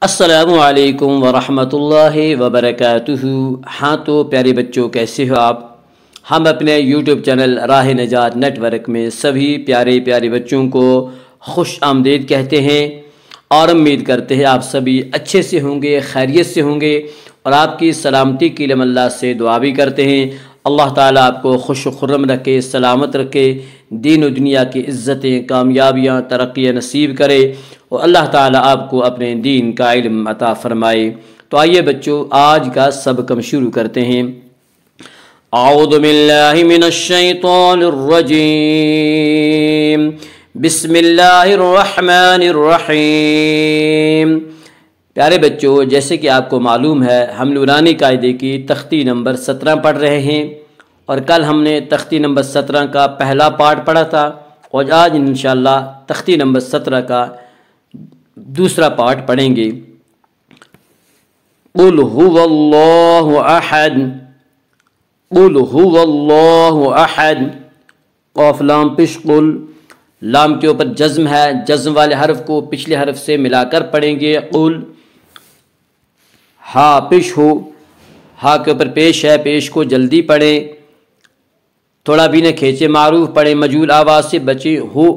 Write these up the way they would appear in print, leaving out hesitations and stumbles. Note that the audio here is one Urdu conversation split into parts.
السلام علیکم ورحمۃ اللہ وبرکاتہ۔ ہاں تو پیارے بچوں، کیسے ہو آپ؟ ہم اپنے یوٹیوب چینل راہ نجات نیٹ ورک میں سبھی پیارے پیارے بچوں کو خوش آمدید کہتے ہیں اور امید کرتے ہیں آپ سبھی اچھے سے ہوں گے، خیریت سے ہوں گے، اور آپ کی سلامتی کے لیے اللہ سے دعا بھی کرتے ہیں اللہ تعالیٰ آپ کو خوش و خرم رکھے، سلامت رکھے، دین و دنیا کی عزتیں، کامیابیاں، ترقی نصیب کرے، اور اللہ تعالیٰ آپ کو اپنے دین کا علم عطا فرمائے۔ تو آئیے بچوں، آج کا سبق ہم شروع کرتے ہیں۔ اعوذ باللہ من الشیطان الرجیم، بسم اللہ الرحمن الرحیم۔ پیارے بچوں، جیسے کہ آپ کو معلوم ہے، ہم نورانی قاعدے کی تختی نمبر 17 پڑھ رہے ہیں، اور کل ہم نے تختی نمبر 17 کا پہلا پارٹ پڑھا تھا، اور آج انشاءاللہ تختی نمبر 17 کا دوسرا پارٹ پڑھیں گے۔ قل هو اللہ احد، قل هو اللہ احد، قاف لام پیش قل، لام کے اوپر جزم ہے، جزم والے حرف کو پچھلے حرف سے ملا کر پڑھیں گے۔ قل، ہا پیش ہو، ہا کے اوپر پیش ہے، پیش کو جلدی پڑھیں، تھوڑا بھی نہ کھینچے، معروف پڑھیں، مجہول آواز سے بچیں۔ ہو،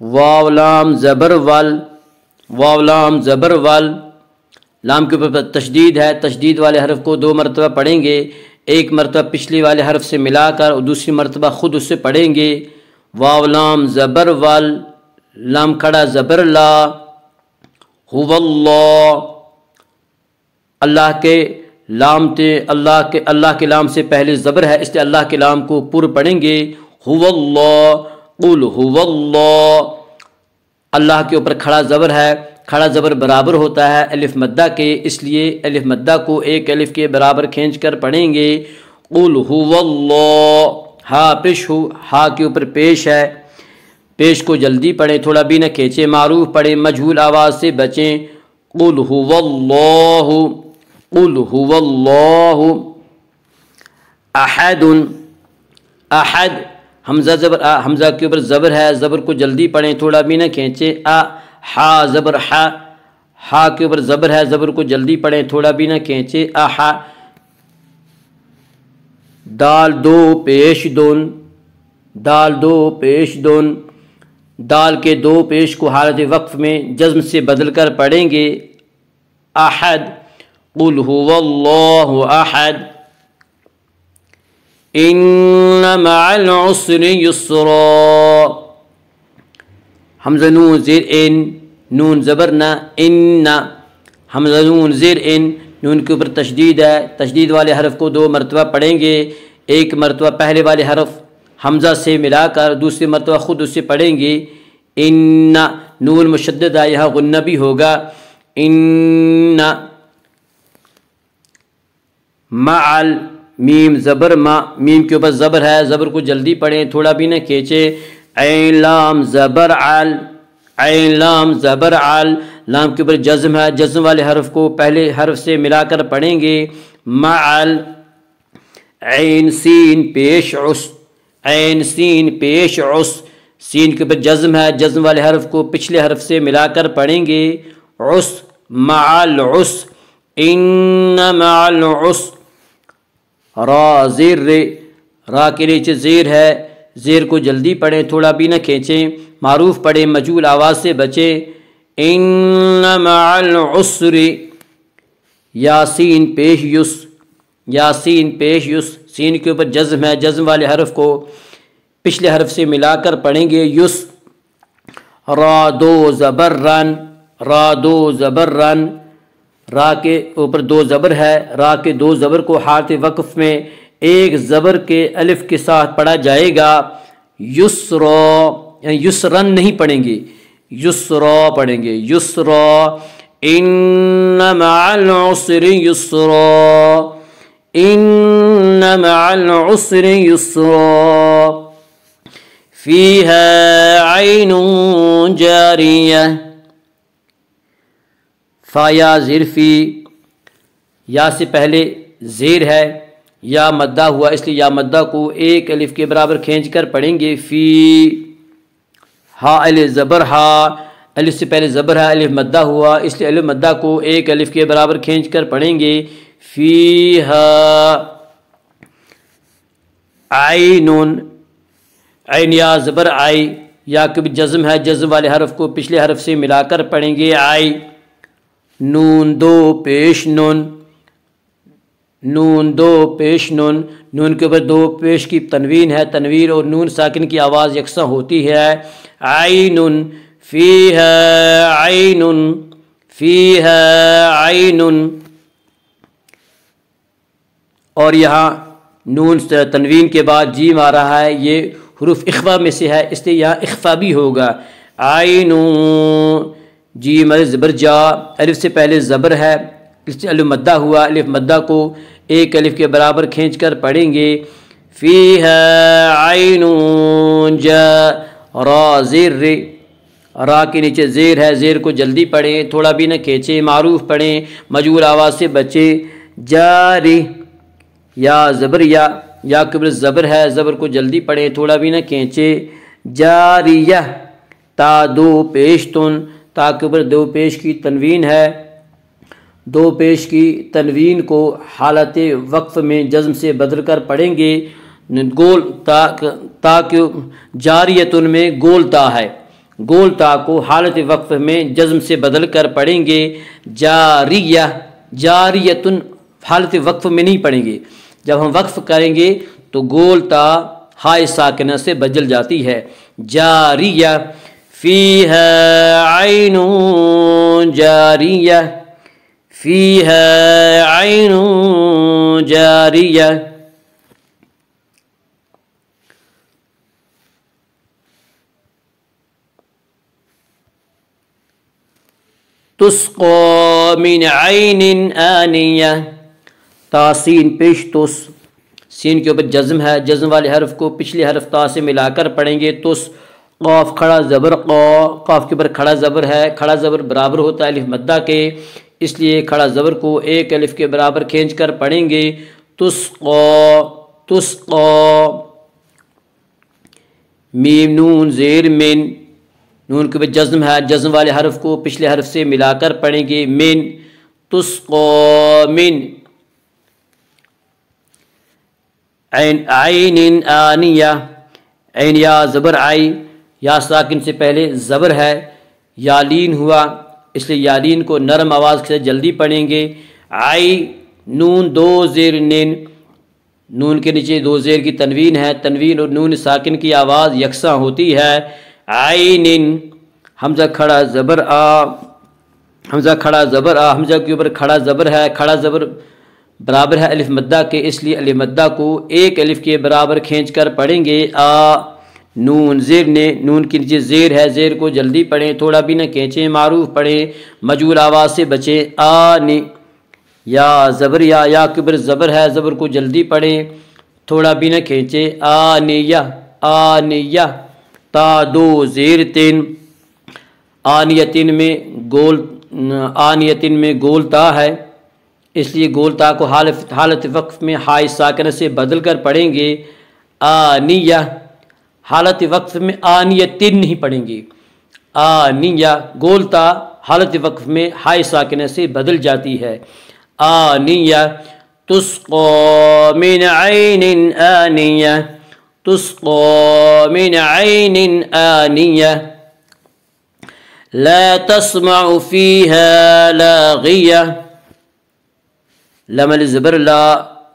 واو لام زبر وال، واو لام زبر وال، لام کے اوپر تشدید ہے، تشدید والے حرف کو 2 مرتبہ پڑھیں گے، ایک مرتبہ پچھلی والے حرف سے ملا کر اور دوسری مرتبہ خود اس سے پڑھیں گے۔ واو لام زبر وال، لام کھڑا زبر لا، هو اللہ، اللہ کے لام تے، اللہ کے لام سے پہلے زبر ہے، اس لیے اللہ کے لام کو پر پڑھیں گے۔ هو اللہ، قل هو اللہ، اللہ کے اوپر کھڑا زبر ہے، کھڑا زبر برابر ہوتا ہے الف مدہ کے، اس لیے الف مدہ کو ایک الف کے برابر کھینچ کر پڑھیں گے۔ قل هو اللہ، ہا پیش ہو، ہا کے اوپر پیش ہے، پیش کو جلدی پڑھیں، تھوڑا بھی نہ کھینچیں، معروف پڑھیں، مجہول آواز سے بچیں۔ قل هو اللہ، قل هو اللہ احد، احد، حمزہ زبر، حمزہ کے اوپر زبر ہے، زبر کو جلدی پڑھیں، تھوڑا بھی نہ کھینچیں۔ ہا زبر ہا، ہا کے اوپر زبر ہے، زبر کو جلدی پڑھیں، تھوڑا بھی نہ کھینچیں۔ احا، دال دو پیش دون، دال دو پیش دون، دال کے 2 پیش کو حالت وقف میں جزم سے بدل کر پڑھیں گے۔ احد، قل هو اللہ احد، ان مع العسر یسرا، حمزہ نون زیر ان، نون زبر نہ، ان، حمزہ نون زیر ان، نون کے اوپر تشدید ہے، تشدید والے حرف کو 2 مرتبہ پڑھیں گے، ایک مرتبہ پہلے والے حرف حمزہ سے ملا کر دوسری مرتبہ خود اسے پڑھیں گے۔ ان، نون مشدد ہے، یہاں غنہ بھی ہوگا۔ ان، معل، میم زبر ما، میم کے اوپر زبر ہے، زبر کو جلدی پڑھیں، تھوڑا بھی نہ کھینچیں۔ عین لام زبر عل، عین لام زبر عل، لام کے اوپر جزم ہے، جزم والے حرف کو پہلے حرف سے ملا کر پڑھیں گے۔ معل، عین سین پیش عس، عین سین پیش عس، سین کے اوپر جزم ہے، جزم والے حرف کو پچھلے حرف سے ملا کر پڑھیں گے۔ عس، مع العس، ان مع العس، را زیر رے، را کے نیچے زیر ہے، زیر کو جلدی پڑھیں، تھوڑا بھی نہ کھینچیں، معروف پڑھیں، مجہول آواز سے بچیں۔ ان مع العسر، یاسین پیش یس، یاسین پیش یس، سین کے اوپر جزم ہے، جزم والے حرف کو پچھلے حرف سے ملا کر پڑھیں گے۔ یس، را 2 زبر رن، را 2 زبر رن، را کے اوپر 2 زبر ہے، را کے 2 زبر کو حالت وقف میں ایک زبر کے الف کے ساتھ پڑھا جائے گا۔ یسرا، یعنی یسرن نہیں پڑھیں گے، یسرا پڑھیں گے، یسرا، ان مع العسر یسرا، ان مع العسر یسرا، فیہا عین جاریہ، فا یا زیر فی، یا سے پہلے زیر ہے، یا مدہ ہوا، اس لیے یا مدہ کو ایک الف کے برابر کھینچ کر پڑھیں گے۔ فی، ہا الف زبر ہا، الف سے پہلے زبر ہے، الف مدہ ہوا، اس لیے الف مدہ کو ایک الف کے برابر کھینچ کر پڑھیں گے فیہا عینن، عین یا زبر آئی، یا کبھی جزم ہے، جزم والے حرف کو پچھلے حرف سے ملا کر پڑھیں گے آئی، نون دو پیش نون، نون دو پیش نون، نون کے اوپر دو پیش کی تنوین ہے، تنوین اور نون ساکن کی آواز یکساں ہوتی ہے، عینن فیہا عینن فیہا عینن، اور یہاں نون تنوین کے بعد جیم آ رہا ہے، یہ حروف اخفا میں سے ہے، اس لیے یہاں اخفا بھی ہوگا، عین جیم زبر جا، الف سے پہلے زبر ہے، اس سے الف مدہ ہوا، الف مدہ کو ایک الف کے برابر کھینچ کر پڑھیں گے فیہا عین جا، را زیر ر، را کے نیچے زیر ہے، زیر کو جلدی پڑھیں، تھوڑا بھی نہ کھینچیں، معروف پڑھیں، مجہول آواز سے بچیں، جاری یا زبر یا قبل زبر ہے، زبر کو جلدی پڑھیں، تھوڑا بھی نہ کھینچے، جاریہ تا دو پیش تن، تا قبل دو پیش کی تنوین ہے، دو پیش کی تنوین کو حالت وقف میں جزم سے بدل کر پڑھیں گے، گول تا کہ جاریتن میں گول تا ہے، گول تا کو حالت وقف میں جزم سے بدل کر پڑھیں گے، جاریہ جاریتن حالت وقف میں نہیں پڑھیں گے، جب ہم وقف کریں گے تو گول تا ہائے ساکنہ سے بدل جاتی ہے، جاریہ فیہا عین جاریہ فیہا عین جاریہ، تسقى من عین آنیہ، تاسین پیش تس، سین کے اوپر جزم ہے، جزم والے حرف کو پچھلے حرف تا سے ملا کر پڑھیں گے، تس قاف کھڑا زبر قا، قاف کے اوپر کھڑا زبر ہے، کھڑا زبر برابر ہوتا ہے الف مدہ کے، اس لیے کھڑا زبر کو ایک الف کے برابر کھینچ کر پڑھیں گے، تسقى تسقى، میم نون زیر من، نون کے اوپر جزم ہے، جزم والے حرف کو پچھلے حرف سے ملا کر پڑھیں گے، من تسقى من، عین آنیہ، عین یا زبر آئی، یا ساکن سے پہلے زبر ہے، یالین ہوا، اس لیے یالین کو نرم آواز سے جلدی پڑھیں گے، آئی نون دو زیر نین، نون کے نیچے دو زیر کی تنوین ہے، تنوین اور نون ساکن کی آواز یکساں ہوتی ہے، عین حمزہ کھڑا زبر آ، حمزہ کھڑا زبر آ، حمزہ کے اوپر کھڑا زبر ہے، کھڑا زبر برابر ہے الف مدہ کے، اس لیے الف مدہ کو ایک الف کے برابر کھینچ کر پڑھیں گے، آ نون زیر نے، نون کے نیچے زیر ہے، زیر کو جلدی پڑھیں، تھوڑا بھی نہ کھینچیں، معروف پڑھیں، مجہول آواز سے بچیں، آ نی یا زبر یا کے اوپر زبر ہے، زبر کو جلدی پڑھیں، تھوڑا بھی نہ کھینچیں، آنیہ آنیہ، تا دو زیر تین، آنیتن میں گول، آنیتن میں گول تا ہے، اس لیے گول تا کو حالت وقف میں ہائے ساکنہ سے بدل کر پڑھیں گے، آنیہ، حالت وقف میں آنیتن نہیں پڑھیں گے، آنیہ، گول تا حالت وقف میں ہائے ساکنہ سے بدل جاتی ہے، آنیہ، تسقى من عین آنیہ تسقى من عین آنیہ، لا تسمع فیہا لاغیہ، لام زبر لا،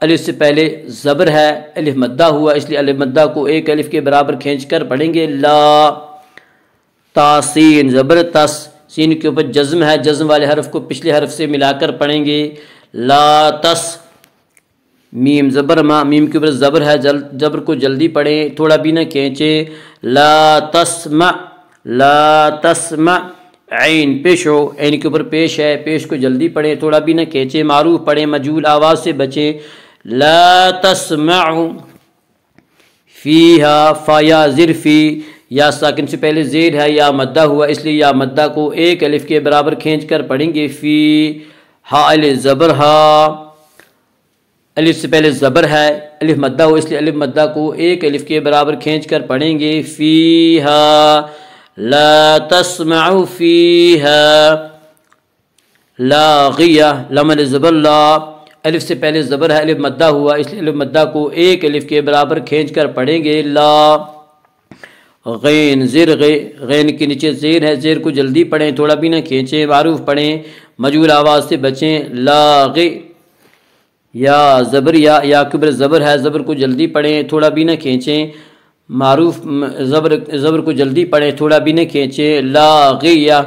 الف سے پہلے زبر ہے، الف مدہ ہوا، اس لیے الف مدہ کو ایک الف کے برابر کھینچ کر پڑھیں گے، لا تاسین زبر تس، سین کے اوپر جزم ہے، جزم والے حرف کو پچھلے حرف سے ملا کر پڑھیں گے، لا تس، میم زبر ما، میم کے اوپر زبر ہے، زبر کو جلدی پڑھیں، تھوڑا بھی نہ کھینچیں، لا تسمع لا تسمع، عین پیش ہو، عین کے اوپر پیش ہے، پیش کو جلدی پڑھیں، تھوڑا بھی نہ کھینچیں، معروف پڑھیں، مجہول آواز سے بچیں، لا تسمع فیہا، فا یا ظرفی، یا ساکن سے پہلے زیر ہے، یا مدہ ہوا، اس لیے یا مدہ کو ایک الف کے برابر کھینچ کر پڑھیں گے، فی ہا الف زبر ہا، الف سے پہلے زبر ہے، الف مدہ ہو، اس لیے الف مدہ کو ایک الف کے برابر کھینچ کر پڑھیں گے، فیہا لا تسمع فيها لاغیہ، لام زبر لا، الف سے پہلے زبر ہے، الف مدہ ہوا، اس لیے الف مدہ کو ایک الف کے برابر کھینچ کر پڑھیں گے، لا غین زیر، غین کے نیچے زیر ہے، زیر کو جلدی پڑھیں، تھوڑا بھی نہ کھینچیں، معروف پڑھیں، مجہول آواز سے بچیں، لاغی، یا زبر، یا کے اوپر زبر ہے، زبر کو جلدی پڑھیں، تھوڑا بھی نہ کھینچیں، معروف زبر کو جلدی پڑھیں، تھوڑا بھی نہ کھینچیں، لاغیہ،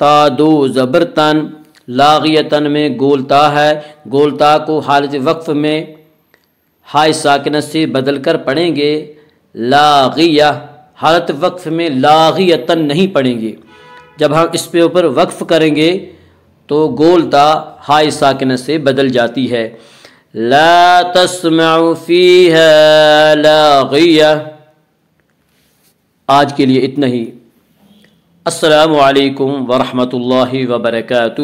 تا دو زبر تن، لاغیتن میں گولتا ہے، گولتا کو حالت وقف میں ہائے ساکنہ سے بدل کر پڑھیں گے، لاغیہ، حالت وقف میں لاغیتن نہیں پڑھیں گے، جب ہم اس پہ اوپر وقف کریں گے تو گولتا ہائے ساکنہ سے بدل جاتی ہے، لا تسمع فیہا لاغیہ۔ آج کے لیے اتنا ہی، السلام علیکم ورحمۃ اللہ وبرکاتہ۔